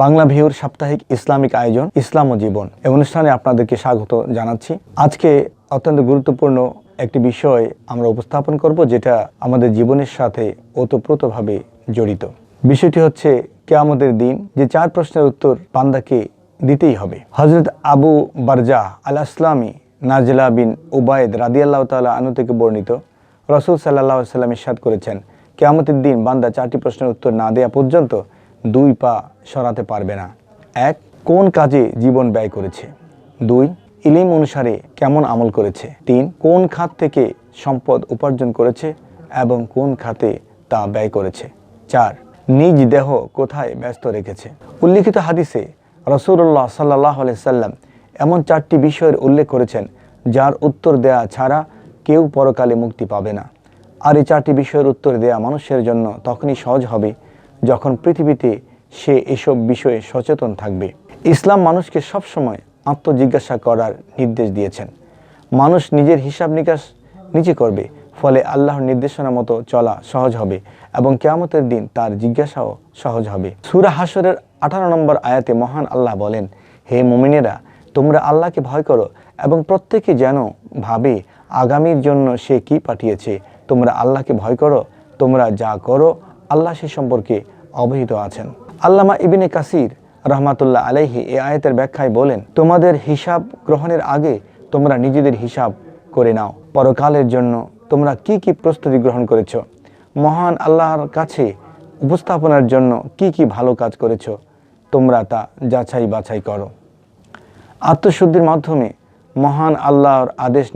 বাংলা ভিউর সাপ্তাহিক ইসলামিক আয়োজন ইসলাম ও জীবন এই অনুষ্ঠানে আপনাদেরকে স্বাগত জানাচ্ছি। আজকে অত্যন্ত গুরুত্বপূর্ণ একটি বিষয় আমরা উপস্থাপন করব, যেটা আমাদের জীবনের সাথে ওতপ্রোতভাবে জড়িত। বিষয়টি হচ্ছে কিয়ামতের দিন যে 4 প্রশ্নের উত্তর বান্দাকে দিতেই হবে। হযরত আবু বারজা আল আসলামী নাজলা বিন উবাইদ রাদিয়াল্লাহু তাআলা আনহু থেকে বর্ণিত, রাসূল সাল্লাল্লাহু আলাইহি ওয়াসাল্লাম ইরশাদ করেছেন, কিয়ামতের দিন বান্দা 4টি প্রশ্নের উত্তর না দেয়া পর্যন্ত 2 পা সরাতে পারবে না। 1. কোন কাজে জীবন ব্যয় করেছে। 2. ইলম অনুসারে কেমন আমল করেছে। 3. কোন খাত থেকে সম্পদ উপার্জন করেছে এবং কোন খাতে তা ব্যয় করেছে। 4. নিজ দেহ কোথায় ব্যস্ত রেখেছে। উল্লিখিত হাদিসে রাসূলুল্লাহ সাল্লাল্লাহু আলাইহি সাল্লাম এমন 4টি বিষয়ের উল্লেখ করেছেন যার উত্তর দেয়া ছাড়া কেউ পরকালে মুক্তি পাবে না। আর এই 4টি বিষয়ের উত্তর দেয়া মানুষের জন্য তখনই সহজ হবে যখন পৃথিবীতে সে এসব বিষয়ে সচেতন থাকবে। ইসলাম মানুষকে সবসময় আত্মজিজ্ঞাসা করার নির্দেশ দিয়েছেন। মানুষ নিজের হিসাব নিকাশ নিজে করবে, ফলে আল্লাহর নির্দেশনা মতো চলা সহজ হবে এবং কিয়ামতের দিন তার জিজ্ঞাসাও সহজ হবে। সূরা হাশরের 18 নম্বর আয়াতে মহান আল্লাহ বলেন, হে মুমিনেরা, তোমরা আল্লাহকে ভয় করো এবং প্রত্যেকে যেন ভাবে আগামীর জন্য সে কি পাঠিয়েছে। তোমরা আল্লাহকে ভয় করো, তোমরা যা করো আল্লাহ সে সম্পর্কে অবহিত আছেন। আল্লামা ইবনে কাসির রহমাতুল্লাহ আলাইহি এই আয়াতের ব্যাখ্যায় বলেন, তোমাদের হিসাব গ্রহণের আগে তোমরা নিজেদের হিসাব করে নাও, পরকালের জন্য তোমরা কি কি প্রস্তুতি গ্রহণ করেছো, মহান আল্লাহর কাছে উপস্থাপনার জন্য কি কি ভালো কাজ করেছো, তোমরা তা যাচাই বাছাই করো। আত্মশুদ্ধির মাধ্যমে মহান আল্লাহর আদেশ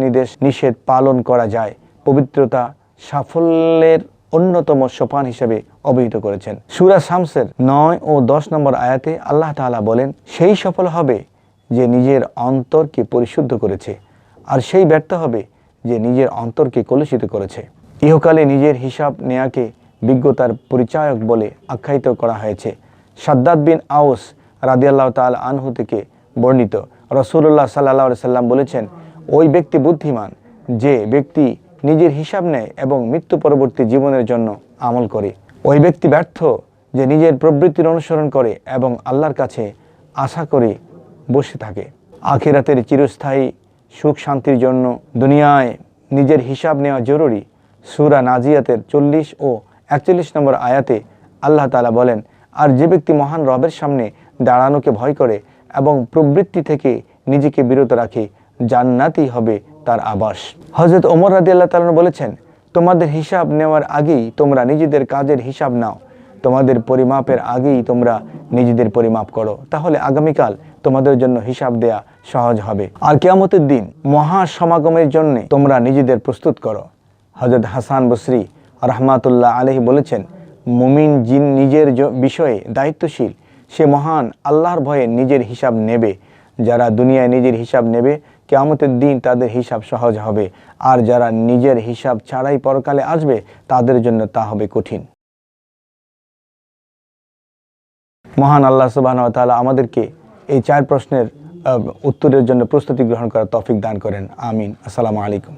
নিষেধ পালন করা যায় পবিত্রতা সাফল্যের অন্যতম সোপান হিসেবে অভিহিত করেছেন। সূরা শামসের 9 ও 10 নম্বর আয়াতে আল্লাহ তাআলা বলেন, সেই সফল হবে যে নিজের অন্তরকে পরিশুদ্ধ করেছে, আর সেই ব্যর্থ হবে যে নিজের অন্তরকে কলুষিত করেছে। ইহকালে নিজের হিসাব নেয়াকে বিজ্ঞতার পরিচায়ক বলে আখ্যায়িত করা হয়েছে। শাদ্দাদ বিন আউস রাদিয়াল্লাহু তাআলা আনহু থেকে বর্ণিত, রাসূলুল্লাহ সাল্লাল্লাহু আলাইহি সাল্লাম বলেছেন, ওই ব্যক্তি বুদ্ধিমান যে ব্যক্তি নিজের হিসাব নেয় এবং মৃত্যু পরবর্তী জীবনের জন্য আমল করে। ওই ব্যক্তি ব্যর্থ যে নিজের প্রবৃত্তির অনুসরণ করে এবং আল্লাহর কাছে আশা করে বসে থাকে। আখিরাতের চিরস্থায়ী সুখ শান্তির জন্য দুনিয়ায় নিজের হিসাব নেওয়া জরুরি। সূরা নাজিয়াতের 40 ও 41 নম্বর আয়াতে আল্লাহ তাআলা বলেন, আর যে ব্যক্তি মহান রবের সামনে দাঁড়ানোকে ভয় করে এবং প্রবৃত্তি থেকে নিজেকে বিরত রাখে, জান্নাতই হবে তার আবাস। হযরত ওমর রাদিয়াল্লাহু তাআলা বলেছেন, তোমাদের হিসাব নেওয়ার আগেই তোমরা নিজেদের কাজের হিসাব নাও, তোমাদের পরিমাপের আগেই তোমরা নিজেদের পরিমাপ করো, তাহলে আগামীকাল তোমাদের জন্য হিসাব দেয়া সহজ হবে। আর কিয়ামতের দিন মহা সমাগমের জন্য তোমরা নিজেদের প্রস্তুত করো। হযরত হাসান বসরি রাহমাতুল্লাহ আলাইহি বলেছেন, মুমিন জিন নিজের বিষয়ে দায়িত্বশীল, সে মহান আল্লাহর ভয়ে নিজের হিসাব নেবে। যারা দুনিয়ায় নিজের হিসাব নেবে, কিয়ামতের দিন তাদের হিসাব সহজ হবে, আর যারা নিজের হিসাব ছাড়াই পরকালে আসবে তাদের জন্য তা হবে কঠিন। মহান আল্লাহ সুবহানাহু ওয়া তাআলা আমাদেরকে এই 4 প্রশ্নের উত্তরের জন্য প্রস্তুতি গ্রহণ করার তৌফিক দান করেন। আমিন। আসসালামু আলাইকুম।